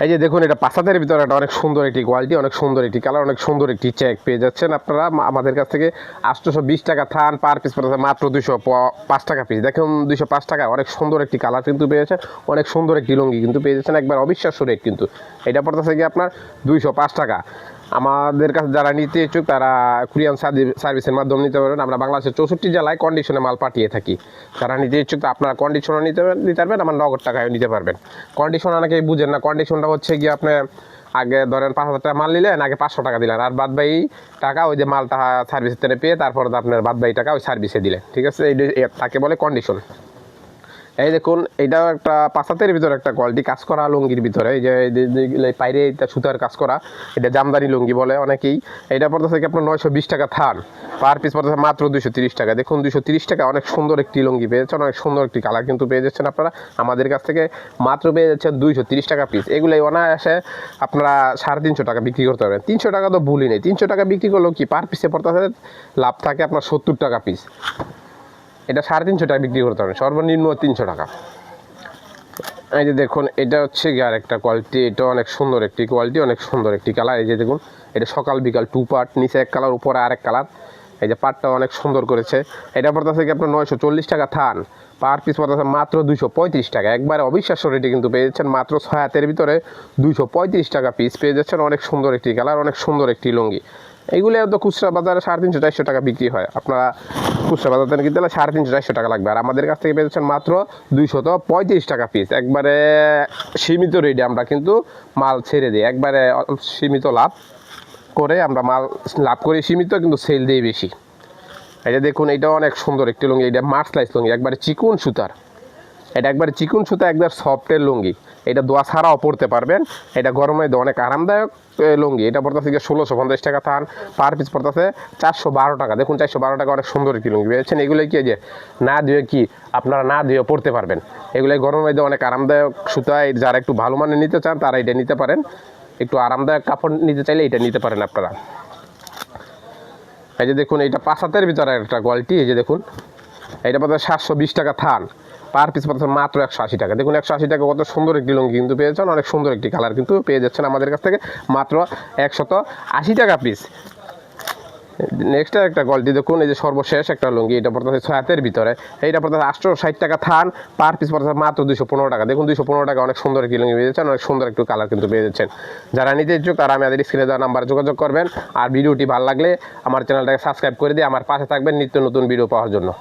এই যে দেখুন, এটা পাঁচাতের ভিতরে একটা অনেক সুন্দর একটি কোয়ালিটি, অনেক সুন্দর একটি কালার, অনেক সুন্দর একটি চেক পেয়ে যাচ্ছেন আপনারা আমাদের কাছ থেকে। 820 টাকা থান, পার পিস পড়েছে মাত্র 205 টাকা পিস। দেখুন 205 টাকা, অনেক সুন্দর একটি কালার কিন্তু পেয়েছেন, অনেক সুন্দর একটি লুঙ্গি কিন্তু পেয়ে যাচ্ছেন, একবার অবিশ্বাস্য রেট কিন্তু। এটা পড়তেছে কি আপনার 205 টাকা। আমাদের কাছে যারা নিতে ইচ্ছুক তারা কুরিয়ান সার্ভিসের মাধ্যমে নিতে পারবেন। আমরা বাংলাদেশের 64 জেলায় কন্ডিশনে মাল পাঠিয়ে থাকি। যারা নিতে ইচ্ছুক আপনারা কন্ডিশনও নিতে পারবেন, আমার নগদ টাকায় নিতে পারবেন। কন্ডিশন অনেকেই বুঝেন না, কন্ডিশনটা হচ্ছে কি আপনি আগে ধরেন 5,000 টাকা মাল নিলেন, আগে 500 টাকা দিলেন, আর বাদ বাকি টাকা ওই যে মালটা সার্ভিসের থেকে পেয়ে তারপর আপনার বাদ বাকি টাকা ওই সার্ভিসে দিলেন, ঠিক আছে? তাকে বলে কন্ডিশন। এই দেখুন, এটাও একটা পাঁচাতের ভিতরে একটা কোয়ালিটি, কাজ করা লুঙ্গির ভিতরে। এই যে বাইরে এটা সুতার কাজ করা, এটা জামদানি লুঙ্গি বলে অনেকেই। এটা পড়তেছে কি আপনার 920 টাকা থান, পার পিস পড়তেছে মাত্র 230 টাকা। দেখুন 230 টাকা, অনেক সুন্দর একটি লুঙ্গি পেয়েছেন, অনেক সুন্দর একটি কালার কিন্তু পেয়ে যাচ্ছেন আপনারা আমাদের কাছ থেকে। মাত্র পেয়ে যাচ্ছেন 230 টাকা পিস। এগুলোই অনায়াসে আপনারা 350 টাকা বিক্রি করতে পারবেন। 300 টাকা তো ভুলই নেই, 300 টাকা বিক্রি করলেও কি পার পিসে পড়তেছে লাভ থাকে আপনার 70 টাকা পিস। এটা 350 টাকা বিক্রি করতে পারবেন, সর্বনিম্ন 300 টাকা। এই যে দেখুন, এটা হচ্ছে গিয়ে একটা কোয়ালিটি, এটা অনেক সুন্দর একটি কোয়ালিটি, অনেক সুন্দর একটি কালার। এই যে দেখুন, এটা সকাল বিকাল 2 পার্ট, নিচে এক কালার উপরে আরেক কালার। এই যে পার্টটা অনেক সুন্দর করেছে। এটা পড়তেছে কি আপনার 940 টাকা থান, পার পিস পড়তেছে মাত্র 235 টাকা। একবারে অবিশ্বাস্য রেটে কিন্তু পেয়ে যাচ্ছেন, মাত্র 6 হাতের ভিতরে 235 টাকা পিস পেয়ে যাচ্ছেন। অনেক সুন্দর একটি কালার, অনেক সুন্দর একটি লুঙ্গি। এইগুলো তো খুচরা বাজারে 350-400 টাকা বিক্রি হয়। আপনারা খুচরা বাজার থেকে কিনতে হলে 350-400 টাকা লাগবে, আর আমাদের কাছ থেকে পেয়েছেন মাত্র 235 টাকা পিস। একবারে সীমিত রেটে আমরা কিন্তু মাল ছেড়ে দিই, একবারে সীমিত লাভ করে আমরা মাল লাভ করি সীমিত, কিন্তু সেল দিই বেশি। এটা দেখুন, এটা অনেক সুন্দর একটি লুঙ্গি, এটা মার্সলাইজ লুঙ্গি, একবারে চিকুন সুতার। এটা একবারে চিকুন সুতা, একবার সফটের লুঙ্গি। এটা দোয়া ছাড়াও পরতে পারবেন। এটা গরমে অনেক আরামদায়ক লুঙ্গি। এটা পড়তেছে 1650 টাকা থান, পার পিস পড়তেছে 412 টাকা। দেখুন 412 টাকা, অনেক সুন্দর একটি লুঙ্গি পেয়েছেন। এগুলোই কি যে না ধুয়ে কি আপনারা না ধুয়ে পরতে পারবেন। এগুলোই গরমে অনেক আরামদায়ক সুতা। যারা একটু ভালো মানে নিতে চান তারা এটা নিতে পারেন, একটু আরামদায়ক কাপড় নিতে চাইলে এটা নিতে পারেন আপনারা। এই যে দেখুন, এটা পাঁচাতের ভিতরে একটা কোয়ালিটি। এই যে দেখুন, এটা পড়তেছে 720 টাকা থান, পার পিস পড়তেছে মাত্র 180 টাকা। দেখুন 180 টাকা, কত সুন্দর একটি লুঙ্গি কিন্তু পেয়েছেন, অনেক সুন্দর একটি কালার কিন্তু পেয়ে যাচ্ছেন আমাদের কাছ থেকে মাত্র 180 টাকা পিস। নেক্সট একটা কোয়ালিটি দেখুন, এই যে সর্বশেষ একটা লুঙ্গি, এটা পড়তেছে 6 হাতের ভিতরে। এইটা পড়তেছে 860 টাকা থান, পার পিস পড়তেছে মাত্র 215 টাকা। দেখুন 215 টাকা, অনেক সুন্দর একটি লুঙ্গি পেয়ে যাচ্ছেন, অনেক সুন্দর একটু কালার কিন্তু পেয়ে যাচ্ছেন। যারা নিতে ইচ্ছুক তারা আমাদের স্ক্রিনে দেওয়া নাম্বারে যোগাযোগ করবেন। আর ভিডিওটি ভালো লাগলে আমার চ্যানেলটাকে সাবস্ক্রাইব করে দিয়ে আমার পাশে থাকবেন নিত্য নতুন ভিডিও পাওয়ার জন্য।